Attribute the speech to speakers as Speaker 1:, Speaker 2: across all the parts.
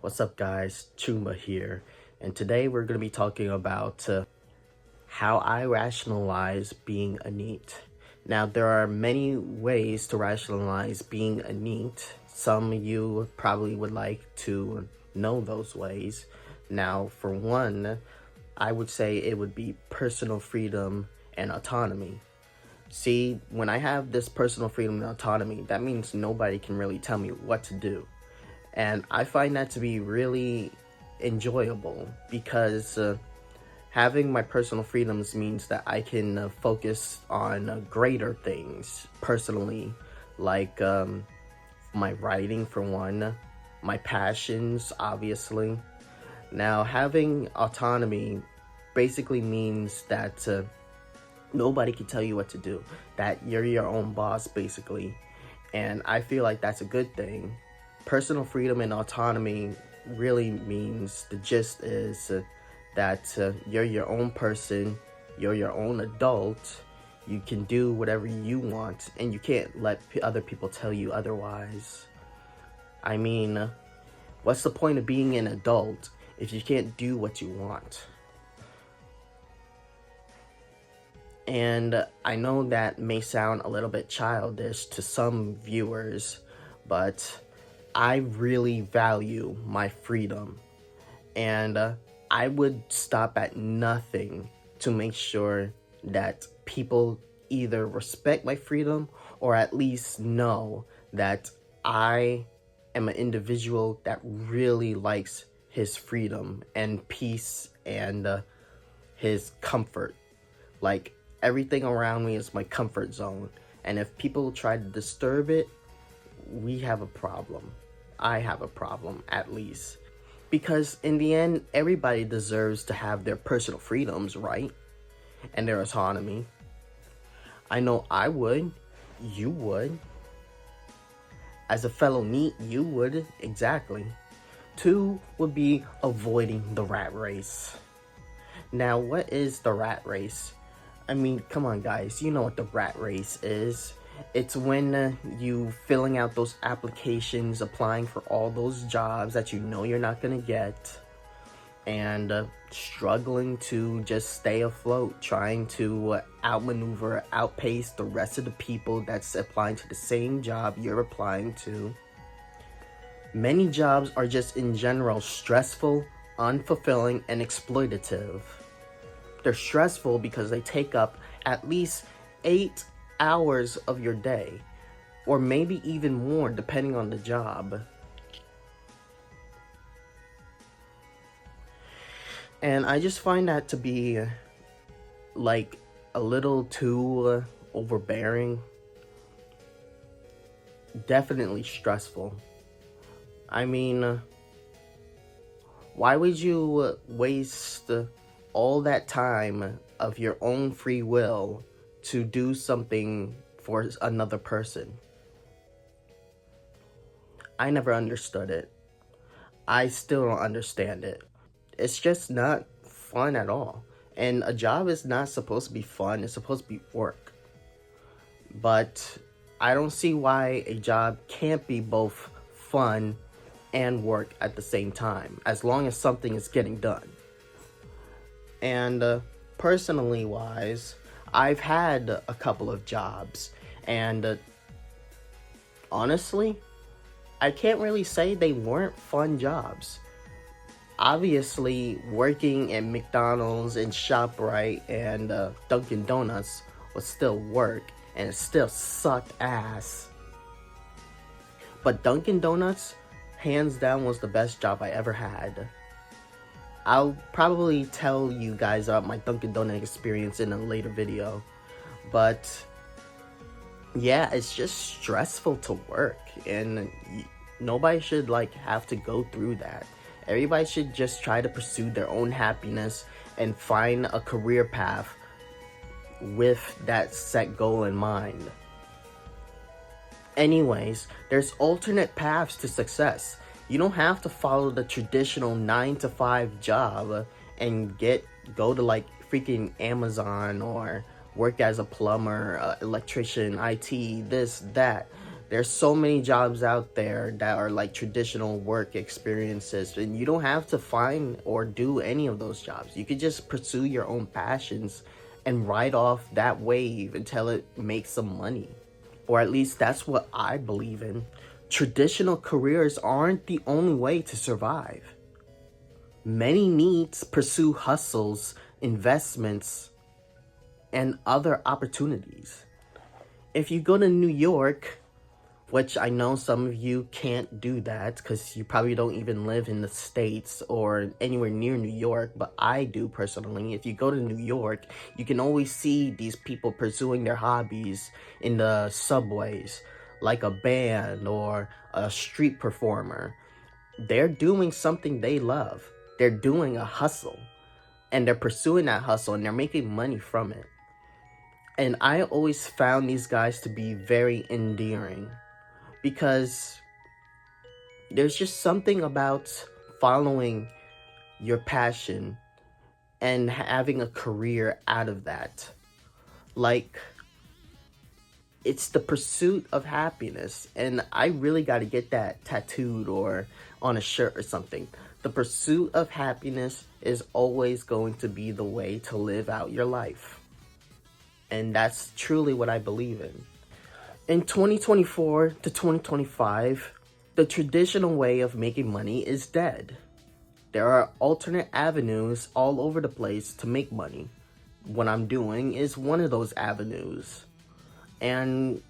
Speaker 1: What's up, guys? Chumba here, and today we're going to be talking about how I rationalize being a NEET. Now, there are many ways to rationalize being a NEET. Some of you probably would like to know those ways. Now, for one, I would say it would be personal freedom and autonomy. See, when I have this personal freedom and autonomy, that means nobody can really tell me what to do. And I find that to be really enjoyable because having my personal freedoms means that I can focus on greater things personally, like my writing for one, my passions, obviously. Now, having autonomy basically means that nobody can tell you what to do, that you're your own boss, basically. And I feel like that's a good thing. Personal freedom and autonomy really means, the gist is that you're your own person, you're your own adult, you can do whatever you want, and you can't let other people tell you otherwise. I mean, what's the point of being an adult if you can't do what you want? And I know that may sound a little bit childish to some viewers, but I really value my freedom. And I would stop at nothing to make sure that people either respect my freedom or at least know that I am an individual that really likes his freedom and peace and his comfort. Like, everything around me is my comfort zone, and if people try to disturb it, we have a problem. I have a problem, at least. Because in the end, everybody deserves to have their personal freedoms, right? And their autonomy. I know I would. You would. As a fellow NEET, you would. Exactly. 2 would be avoiding the rat race. Now, what is the rat race? I mean, come on, guys. You know what the rat race is. It's when you filling out those applications, applying for all those jobs that you know you're not going to get, and struggling to just stay afloat, trying to outmaneuver, outpace the rest of the people that's applying to the same job you're applying to. Many jobs are just in general stressful, unfulfilling, and exploitative. They're stressful because they take up at least 8 hours of your day, or maybe even more depending on the job. And I just find that to be like a little too overbearing. Definitely stressful. I mean, why would you waste all that time of your own free will to do something for another person? I never understood it. I still don't understand it. It's just not fun at all. And a job is not supposed to be fun. It's supposed to be work. But I don't see why a job can't be both fun and work at the same time, as long as something is getting done. And personally wise, I've had a couple of jobs, and honestly, I can't really say they weren't fun jobs. Obviously, working at McDonald's and ShopRite and Dunkin' Donuts was still work, and it still sucked ass. But Dunkin' Donuts, hands down, was the best job I ever had. I'll probably tell you guys about my Dunkin' Donut experience in a later video. But yeah, it's just stressful to work, and nobody should have to go through that. Everybody should just try to pursue their own happiness and find a career path with that set goal in mind. Anyways, there's alternate paths to success. You don't have to follow the traditional 9-to-5 job and go to freaking Amazon or work as a plumber, electrician, IT, this, that. There's so many jobs out there that are like traditional work experiences, and you don't have to find or do any of those jobs. You could just pursue your own passions and ride off that wave until it makes some money. Or at least that's what I believe in. Traditional careers aren't the only way to survive. Many needs pursue hustles, investments, and other opportunities. If you go to New York, which I know some of you can't do that because you probably don't even live in the States or anywhere near New York, but I do personally. If you go to New York, you can always see these people pursuing their hobbies in the subways, like a band or a street performer. They're doing something they love. They're doing a hustle, and they're pursuing that hustle, and they're making money from it. And I always found these guys to be very endearing, because there's just something about following your passion and having a career out of that. Like, it's the pursuit of happiness. And I really got to get that tattooed or on a shirt or something. The pursuit of happiness is always going to be the way to live out your life. And that's truly what I believe in. In 2024 to 2025, the traditional way of making money is dead. There are alternate avenues all over the place to make money. What I'm doing is one of those avenues. And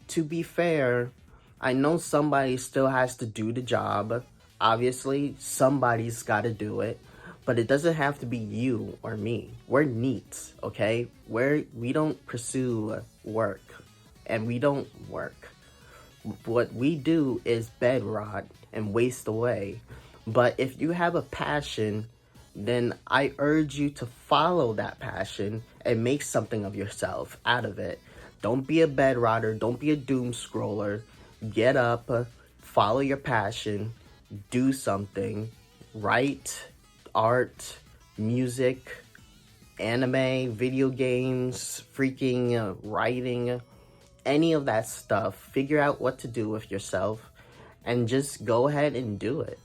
Speaker 1: to be fair, I know somebody still has to do the job. Obviously, somebody's got to do it. But it doesn't have to be you or me. We're NEETs, okay? We don't pursue work. And we don't work. What we do is bed rot and waste away. But if you have a passion, then I urge you to follow that passion and make something of yourself out of it. Don't be a bed rotter. Don't be a doom scroller. Get up, follow your passion, do something. Write, art, music, anime, video games, freaking writing, any of that stuff. Figure out what to do with yourself and just go ahead and do it.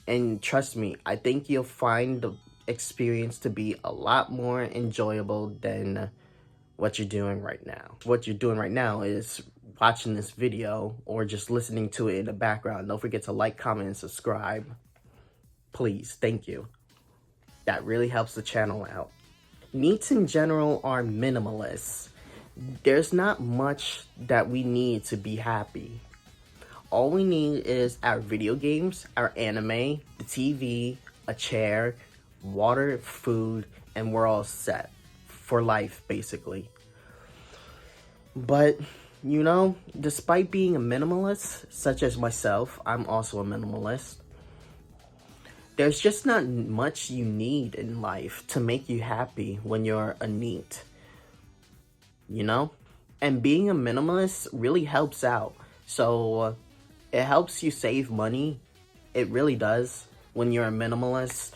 Speaker 1: And trust me, I think you'll find the experience to be a lot more enjoyable than what you're doing right now. What you're doing right now is watching this video or just listening to it in the background. Don't forget to like, comment, and subscribe. Please, thank you. That really helps the channel out. Needs in general are minimalists. There's not much that we need to be happy. All we need is our video games, our anime, the TV, a chair, water, food, and we're all set for life, basically. But, you know, despite being a minimalist, such as myself, I'm also a minimalist, there's just not much you need in life to make you happy when you're a NEET. You know? And being a minimalist really helps out. So it helps you save money. It really does when you're a minimalist.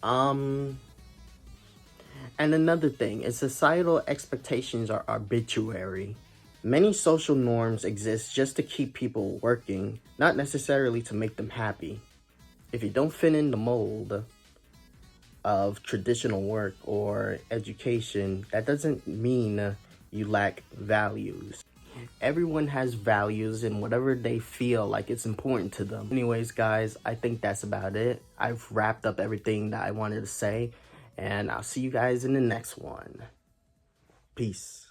Speaker 1: And another thing is societal expectations are arbitrary. Many social norms exist just to keep people working, not necessarily to make them happy. If you don't fit in the mold of traditional work or education, that doesn't mean you lack values. Everyone has values and whatever they feel like it's important to them. Anyways, guys, I think that's about it. I've wrapped up everything that I wanted to say, and I'll see you guys in the next one. Peace.